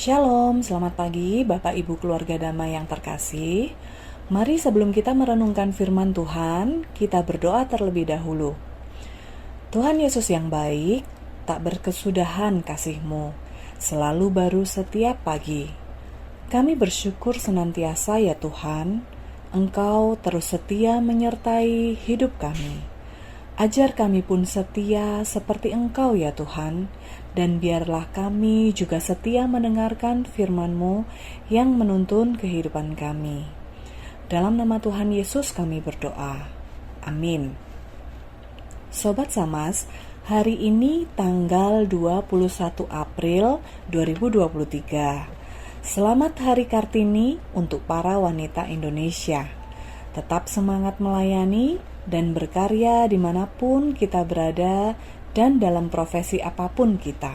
Shalom, selamat pagi Bapak Ibu keluarga damai yang terkasih. Mari sebelum kita merenungkan firman Tuhan, kita berdoa terlebih dahulu. Tuhan Yesus yang baik, tak berkesudahan kasih-Mu, selalu baru setiap pagi. Kami bersyukur senantiasa ya Tuhan, Engkau terus setia menyertai hidup kami. Ajar kami pun setia seperti Engkau ya Tuhan, dan biarlah kami juga setia mendengarkan firman-Mu yang menuntun kehidupan kami. Dalam nama Tuhan Yesus kami berdoa. Amin. Sobat Samas, hari ini tanggal 21 April 2023. Selamat Hari Kartini untuk para wanita Indonesia. Tetap semangat melayani dan berkarya dimanapun kita berada dan dalam profesi apapun kita.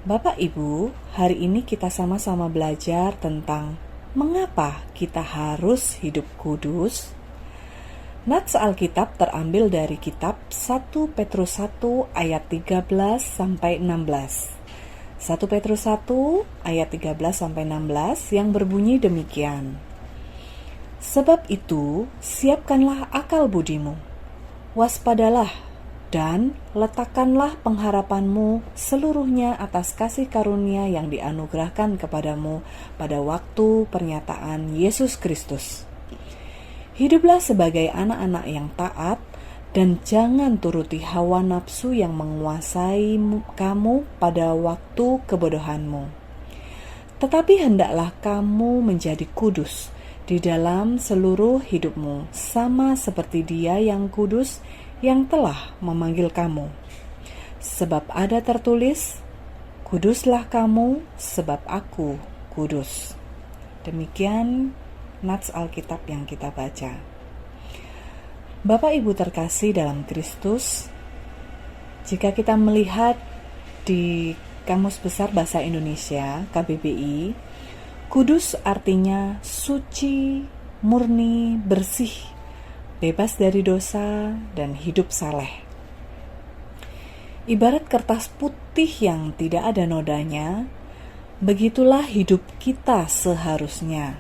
Bapak Ibu, hari ini kita sama-sama belajar tentang mengapa kita harus hidup kudus. Nats Alkitab terambil dari kitab 1 Petrus 1 ayat 13 sampai 16. 1 Petrus 1 ayat 13 sampai 16 yang berbunyi demikian. Sebab itu, siapkanlah akal budimu, waspadalah, dan letakkanlah pengharapanmu seluruhnya atas kasih karunia yang dianugerahkan kepadamu pada waktu pernyataan Yesus Kristus. Hiduplah sebagai anak-anak yang taat, dan jangan turuti hawa nafsu yang menguasai kamu pada waktu kebodohanmu. Tetapi hendaklah kamu menjadi kudus di dalam seluruh hidupmu, sama seperti Dia yang kudus yang telah memanggil kamu. Sebab ada tertulis, kuduslah kamu sebab aku kudus. Demikian nats Alkitab yang kita baca. Bapak Ibu terkasih dalam Kristus, jika kita melihat di Kamus Besar Bahasa Indonesia, KBBI, kudus artinya suci, murni, bersih, bebas dari dosa, dan hidup saleh. Ibarat kertas putih yang tidak ada nodanya, begitulah hidup kita seharusnya.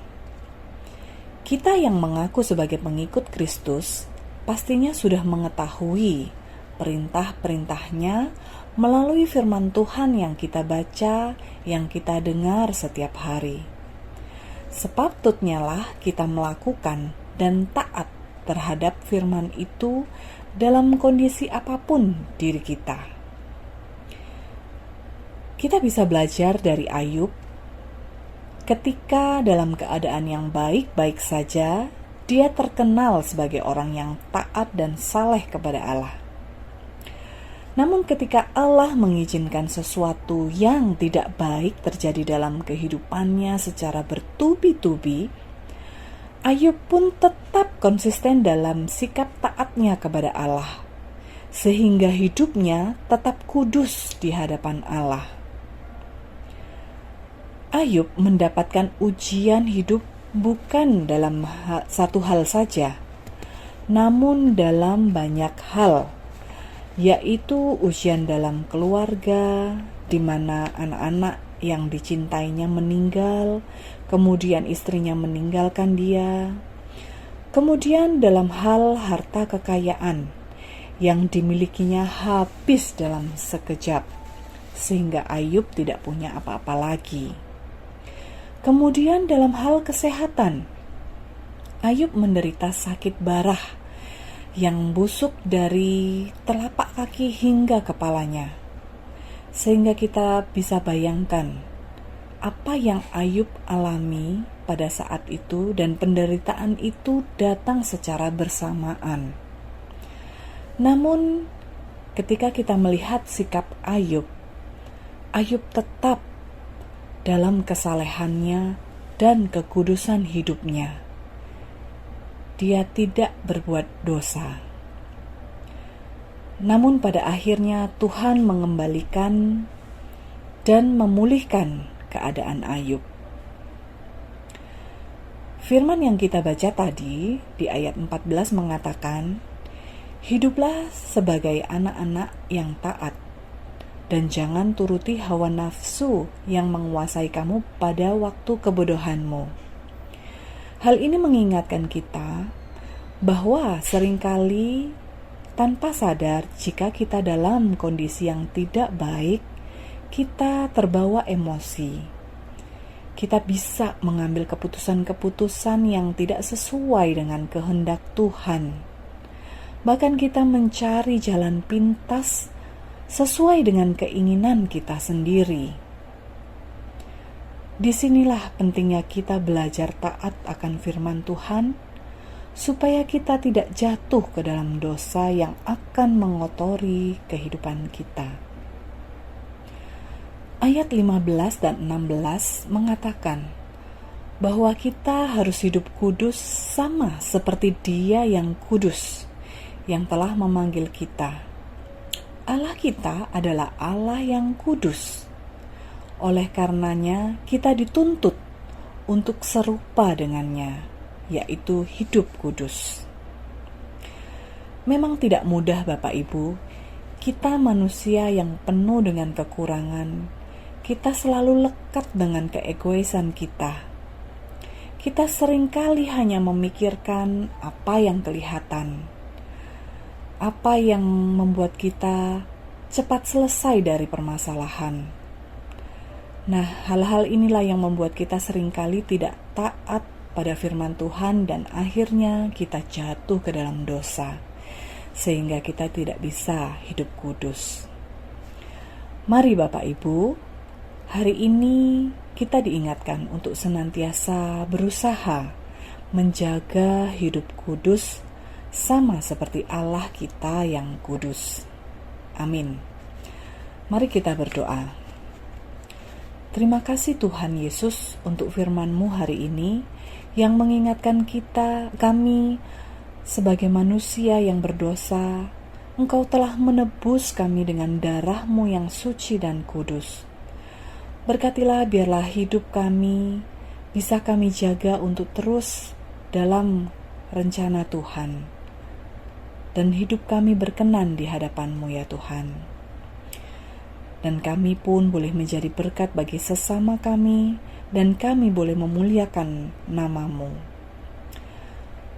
Kita yang mengaku sebagai pengikut Kristus, pastinya sudah mengetahui perintah-perintahnya melalui firman Tuhan yang kita baca, yang kita dengar setiap hari. Sepatutnya lah kita melakukan dan taat terhadap firman itu dalam kondisi apapun diri kita. Kita bisa belajar dari Ayub. Ketika dalam keadaan yang baik-baik saja, dia terkenal sebagai orang yang taat dan saleh kepada Allah. Namun ketika Allah mengizinkan sesuatu yang tidak baik terjadi dalam kehidupannya secara bertubi-tubi, Ayub pun tetap konsisten dalam sikap taatnya kepada Allah, sehingga hidupnya tetap kudus di hadapan Allah. Ayub mendapatkan ujian hidup bukan dalam satu hal saja, namun dalam banyak hal, yaitu ujian dalam keluarga, di mana anak-anak yang dicintainya meninggal, kemudian istrinya meninggalkan dia, kemudian dalam hal harta kekayaan yang dimilikinya habis dalam sekejap, sehingga Ayub tidak punya apa-apa lagi. Kemudian dalam hal kesehatan, Ayub menderita sakit barah yang busuk dari telapak kaki hingga kepalanya, sehingga kita bisa bayangkan apa yang Ayub alami pada saat itu, dan penderitaan itu datang secara bersamaan. Namun ketika kita melihat sikap Ayub tetap dalam kesalehannya dan kekudusan hidupnya. Dia tidak berbuat dosa. Namun pada akhirnya Tuhan mengembalikan dan memulihkan keadaan Ayub. Firman yang kita baca tadi di ayat 14 mengatakan, hiduplah sebagai anak-anak yang taat, dan jangan turuti hawa nafsu yang menguasai kamu pada waktu kebodohanmu. Hal ini mengingatkan kita bahwa seringkali tanpa sadar jika kita dalam kondisi yang tidak baik, kita terbawa emosi. Kita bisa mengambil keputusan-keputusan yang tidak sesuai dengan kehendak Tuhan. Bahkan kita mencari jalan pintas sesuai dengan keinginan kita sendiri. Disinilah pentingnya kita belajar taat akan firman Tuhan, supaya kita tidak jatuh ke dalam dosa yang akan mengotori kehidupan kita. Ayat 15 dan 16 mengatakan bahwa kita harus hidup kudus sama seperti Dia yang kudus, yang telah memanggil kita. Allah kita adalah Allah yang kudus. Oleh karenanya, kita dituntut untuk serupa dengannya, yaitu hidup kudus. Memang tidak mudah, Bapak Ibu. Kita manusia yang penuh dengan kekurangan. Kita selalu lekat dengan keegoisan kita. Kita seringkali hanya memikirkan apa yang kelihatan, apa yang membuat kita cepat selesai dari permasalahan. Nah, hal-hal inilah yang membuat kita seringkali tidak taat pada firman Tuhan dan akhirnya kita jatuh ke dalam dosa, sehingga kita tidak bisa hidup kudus. Mari Bapak Ibu, hari ini kita diingatkan untuk senantiasa berusaha menjaga hidup kudus sama seperti Allah kita yang kudus. Amin. Mari kita berdoa. Terima kasih Tuhan Yesus untuk firman-Mu hari ini yang mengingatkan kami sebagai manusia yang berdosa. Engkau telah menebus kami dengan darah-Mu yang suci dan kudus. Berkatilah biarlah hidup kami bisa kami jaga untuk terus dalam rencana Tuhan. Dan hidup kami berkenan di hadapan-Mu ya Tuhan. Dan kami pun boleh menjadi berkat bagi sesama kami, dan kami boleh memuliakan nama-Mu.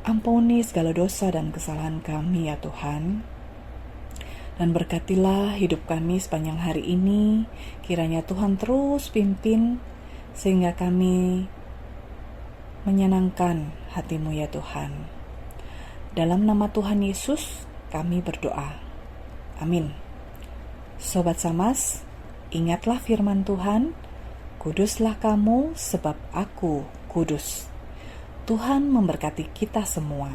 Ampuni segala dosa dan kesalahan kami ya Tuhan. Dan berkatilah hidup kami sepanjang hari ini, kiranya Tuhan terus pimpin, sehingga kami menyenangkan hati-Mu ya Tuhan. Dalam nama Tuhan Yesus, kami berdoa. Amin. Sobat Samas, ingatlah firman Tuhan, kuduslah kamu sebab aku kudus. Tuhan memberkati kita semua.